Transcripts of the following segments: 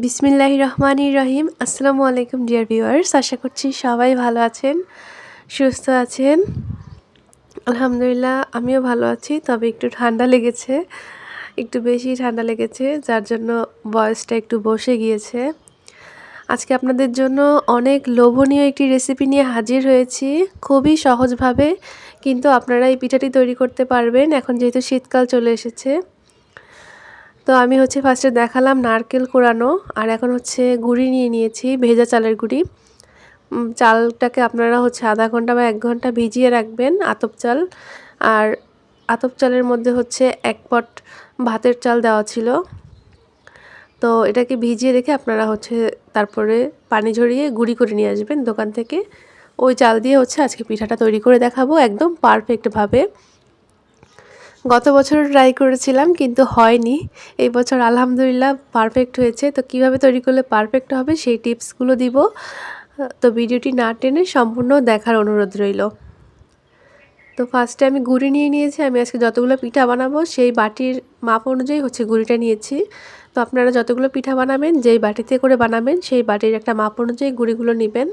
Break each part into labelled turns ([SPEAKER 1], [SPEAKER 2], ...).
[SPEAKER 1] বিসমিল্লাহির রহমানির রহিম। আসসালামু আলাইকুম ডিয়ার ভিউয়ার্স, আশা করছি সবাই ভালো আছেন, সুস্থ আছেন। আলহামদুলিল্লাহ আমিও ভালো আছি, তবে একটু ঠান্ডা লেগেছে, একটু বেশি ঠান্ডা লেগেছে, যার জন্য ভয়েসটা একটু বসে গিয়েছে। আজকে আপনাদের জন্য অনেক লোভনীয় একটি রেসিপি নিয়ে হাজির হয়েছি, খুবই সহজভাবে কিন্তু আপনারা এই পিঠাটি তৈরি করতে পারবেন এখন যেহেতু শীতকাল চলে এসেছে। তো আমি ফার্স্টে দেখালাম নারকেল কোড়ানো, আর এখন গুঁড়ি নিয়ে নিয়েছি, ভেজা চালের গুঁড়ি। চালটাকে আপনারা আধা ঘন্টা বা 1 ঘন্টা ভিজিয়ে রাখবেন, আতপ চাল। আর আতপ চালের মধ্যে 1 পট ভাতের চাল দেওয়া ছিল। তো এটাকে ভিজিয়ে রেখে আপনারা তারপরে পানি ঝরিয়ে গুঁড়ি করে নিয়ে আসবেন দোকান থেকে। ওই চাল দিয়ে আজকে পিঠাটা তৈরি করে দেখাবো একদম পারফেক্টভাবে। গত বছর ট্রাই করেছিলাম কিন্তু হয়নি, এই বছর আলহামদুলিল্লাহ পারফেক্ট হয়েছে। তো কিভাবে তৈরি করলে পারফেক্ট হবে সেই টিপসগুলো দিব, তো ভিডিওটি না টেনে সম্পূর্ণ দেখার অনুরোধ রইল। তো ফার্স্টে আমি গুঁড়ি নিয়ে নিয়েছি। আমি আজকে যতগুলো পিঠা বানাবো সেই বাটির মাপ অনুযায়ী গুঁড়িটা নিয়েছি। তো আপনারা যতগুলো পিঠা বানাবেন, যেই বাটিতে করে বানাবেন সেই বাটির একটা মাপ অনুযায়ী গুঁড়িগুলো নেবেন।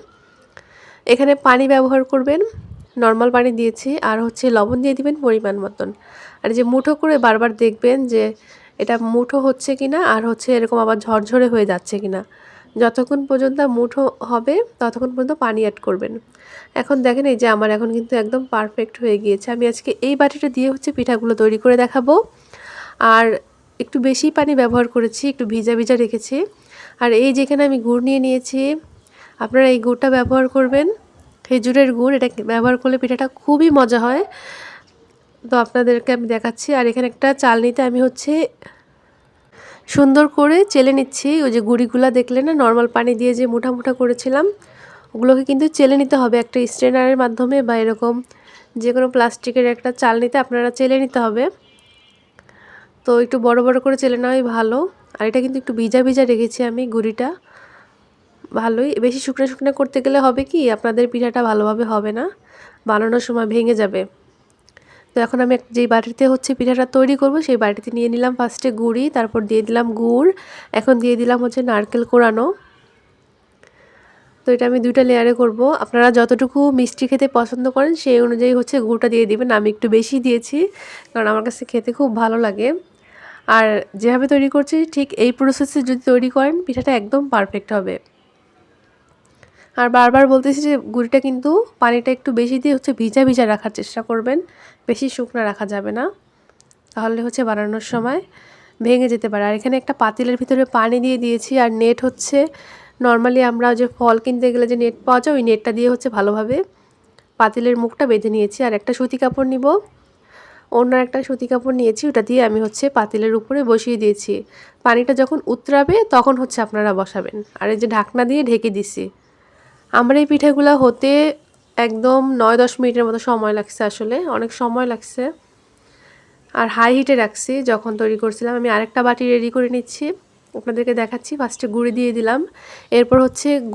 [SPEAKER 1] এখানে পানি ব্যবহার করবেন, নর্মাল পানি দিয়েছি, আর লবণ দিয়ে দিবেন পরিমাণ মতন। আর যে মুঠো করে বারবার দেখবেন যে এটা মুঠো হচ্ছে কিনা, আর এরকম আবার ঝরঝরে হয়ে যাচ্ছে কিনা। যতক্ষণ পর্যন্ত মুঠো হবে ততক্ষণ পর্যন্ত পানি অ্যাড করবেন। এখন দেখেন এই যে আমার এখন কিন্তু একদম পারফেক্ট হয়ে গিয়েছে। আমি আজকে এই বাটিটা দিয়ে পিঠাগুলো তৈরি করে দেখাবো। আর একটু বেশি পানি ব্যবহার করেছি, একটু ভিজা ভিজা রেখেছি। আর এই যেখানে আমি গুড় নিয়ে নিয়েছি, আপনারা এই গুড়টা ব্যবহার করবেন, খেজুরের গুড়। এটা ব্যবহার করলে পিঠাটা খুবই মজা হয়। তো আপনাদেরকে আমি দেখাচ্ছি। আর এখানে একটা চালনিতে আমি সুন্দর করে চেলে নিচ্ছি। ওই যে গুঁড়িগুলা দেখলে না, নর্মাল পানি দিয়ে যে মুঠা মুঠা করেছিলাম, ওগুলোকে কিন্তু চেলে নিতে হবে একটা স্ট্রেনারের মাধ্যমে, বা এরকম যে কোনো প্লাস্টিকের একটা চালনিতে আপনারা চেলে নিতে হবে। তো একটু বড় বড় করে চেলে নেওয়াই ভালো। আর এটা কিন্তু একটু ভিজা ভিজা রেখেছি আমি গুঁড়িটা। ভালোই বেশি শুকনো শুকনো করতে গেলে হবে কি, আপনাদের পিঠাটা ভালোভাবে হবে না, বানানোর সময় ভেঙে যাবে। তো এখন আমি যেই বাটিতে পিঠাটা তৈরি করব সেই বাটিতে নিয়ে নিলাম ফার্স্টে গুঁড়ি, তারপর দিয়ে দিলাম গুড়, এখন দিয়ে দিলাম নারকেল কোড়ানো। তো এটা আমি 2টা লেয়ারে করব। আপনারা যতটুকু মিষ্টি খেতে পছন্দ করেন সেই অনুযায়ী গুড়টা দিয়ে দিবেন। আমি একটু বেশি দিয়েছি কারণ আমার কাছে খেতে খুব ভালো লাগে। আর যেভাবে তৈরি করছি ঠিক এই প্রসেসে যদি তৈরি করেন পিঠাটা একদম পারফেক্ট হবে। আর বারবার বলতেছি যে গুঁড়িটা কিন্তু পানিটা একটু বেশি দিয়ে ভিজা ভিজা রাখার চেষ্টা করবেন, বেশি শুকনো রাখা যাবে না, তাহলে বানানোর সময় ভেঙে যেতে পারে। আর এখানে একটা পাতিলের ভিতরে পানি দিয়ে দিয়েছি। আর নেট নর্মালি আমরা যে ফল কিনতে গেলে যে নেট পাওয়া যায়, ওই নেটটা দিয়ে ভালোভাবে পাতিলের মুখটা বেঁধে নিয়েছি। আর একটা সুতি কাপড় নিব, অন্য একটা সুতি কাপড় নিয়েছি, ওটা দিয়ে আমি পাতিলের উপরে বসিয়ে দিয়েছি। পানিটা যখন উতরাবে তখন আপনারা বসাবেন। আর এই যে ঢাকনা দিয়ে ঢেকে দিছি। আমার এই পিঠাগুলো হতে একদম 9-10 মিনিটের মতো সময় লাগছে, আসলে অনেক সময় লাগছে। আর হাই হিটে রাখছি যখন তৈরি করছিলাম। আমি আরেকটা বাটি রেডি করে নিচ্ছি, আপনাদেরকে দেখাচ্ছি। ফার্স্টে গুঁড়ি দিয়ে দিলাম, এরপর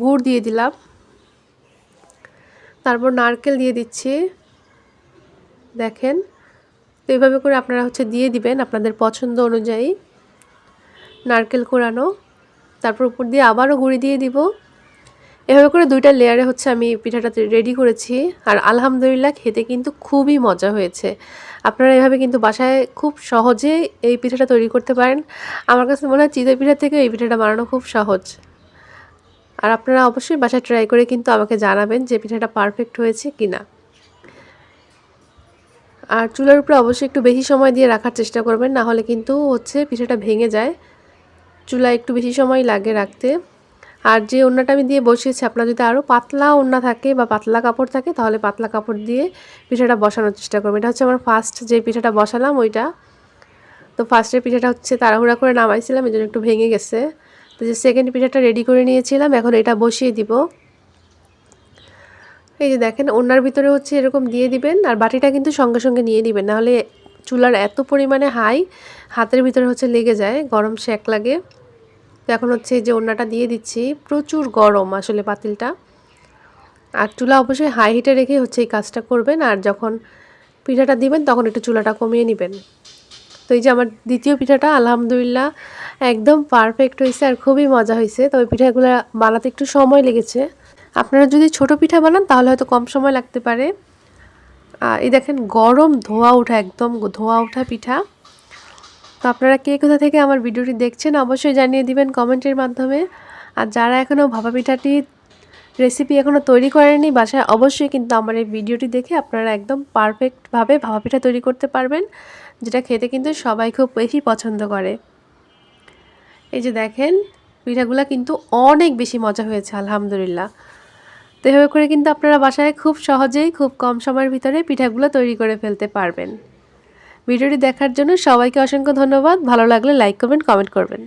[SPEAKER 1] গুড় দিয়ে দিলাম, তারপর নারকেল দিয়ে দিচ্ছি। দেখেন, তো এইভাবে করে আপনারা দিয়ে দিবেন আপনাদের পছন্দ অনুযায়ী নারকেল কোড়ানো। তারপর উপর দিয়ে আবারও গুঁড়ি দিয়ে দিব। এভাবে করে 2টা লেয়ারে আমি পিঠাটা রেডি করেছি। আর আলহামদুলিল্লাহ খেতে কিন্তু খুবই মজা হয়েছে। আপনারা এভাবে কিন্তু বাসায় খুব সহজে এই পিঠাটা তৈরি করতে পারেন। আমার কাছে মনে হয় চিতই পিঠা থেকে এই পিঠাটা বানানো খুব সহজ। আর আপনারা অবশ্যই বাসায় ট্রাই করে কিন্তু আমাকে জানাবেন যে পিঠাটা পারফেক্ট হয়েছে কিনা। আর চুলার উপরে অবশ্যই একটু বেশি সময় দিয়ে রাখার চেষ্টা করবেন, না হলে কিন্তু পিঠাটা ভেঙে যায়। চুলায় একটু বেশি সময় লাগে রাখতে। আর যে ওড়নাটা আমি দিয়ে বসিয়েছি, আপনার যদি আরও পাতলা ওড়না থাকে বা পাতলা কাপড় থাকে তাহলে পাতলা কাপড় দিয়ে পিঠাটা বসানোর চেষ্টা করবেন। এটা আমার ফার্স্ট যে পিঠাটা বসালাম ওইটা। তো ফার্স্টের পিঠাটা তাড়াহুড়া করে নামাইছিলাম, এই জন্য একটু ভেঙে গেছে। তো যে সেকেন্ড পিঠাটা রেডি করে নিয়েছিলাম, এখন এটা বসিয়ে দিব। এই যে দেখেন, ওড়নার ভিতরে এরকম দিয়ে দিবেন। আর বাটিটা কিন্তু সঙ্গে সঙ্গে নিয়ে নেবেন, নাহলে চুলার এত পরিমাণে হাই, হাতের ভিতরে লেগে যায়, গরম শেক লাগে। তো এখন এই যে ওড়নাটা দিয়ে দিচ্ছি, প্রচুর গরম আসলে পাতিলটা। আর চুলা অবশ্যই হাই হিটে রেখে এই কাজটা করবেন। আর যখন পিঠাটা দিবেন তখন একটু চুলাটা কমিয়ে নেবেন। তো এই যে আমার দ্বিতীয় পিঠাটা আলহামদুলিল্লাহ একদম পারফেক্ট হয়েছে আর খুবই মজা হয়েছে। তবে পিঠাগুলো বানাতে একটু সময় লেগেছে। আপনারা যদি ছোট পিঠা বানান তাহলে হয়তো কম সময় লাগতে পারে। আর এই দেখেন গরম ধোয়া ওঠা, একদম ধোয়া ওঠা পিঠা। তো আপনারা কে কোথা থেকে আমার ভিডিওটি দেখছেন অবশ্যই জানিয়ে দিবেন কমেন্টের মাধ্যমে। আর যারা এখনও ভাপা পিঠাটি রেসিপি এখনও তৈরি করেননি বাসায়, অবশ্যই কিন্তু আমার এই ভিডিওটি দেখে আপনারা একদম পারফেক্টভাবে ভাপা পিঠা তৈরি করতে পারবেন, যেটা খেতে কিন্তু সবাই খুব বেশি পছন্দ করে। এই যে দেখেন পিঠাগুলো কিন্তু অনেক বেশি মজা হয়েছে আলহামদুলিল্লাহ। তো এভাবে করে কিন্তু আপনারা বাসায় খুব সহজেই খুব কম সময়ের ভিতরে পিঠাগুলো তৈরি করে ফেলতে পারবেন। ভিডিওটি দেখার জন্য সবাইকে অসংখ্য ধন্যবাদ। ভালো লাগলে লাইক করবেন, কমেন্ট করবেন।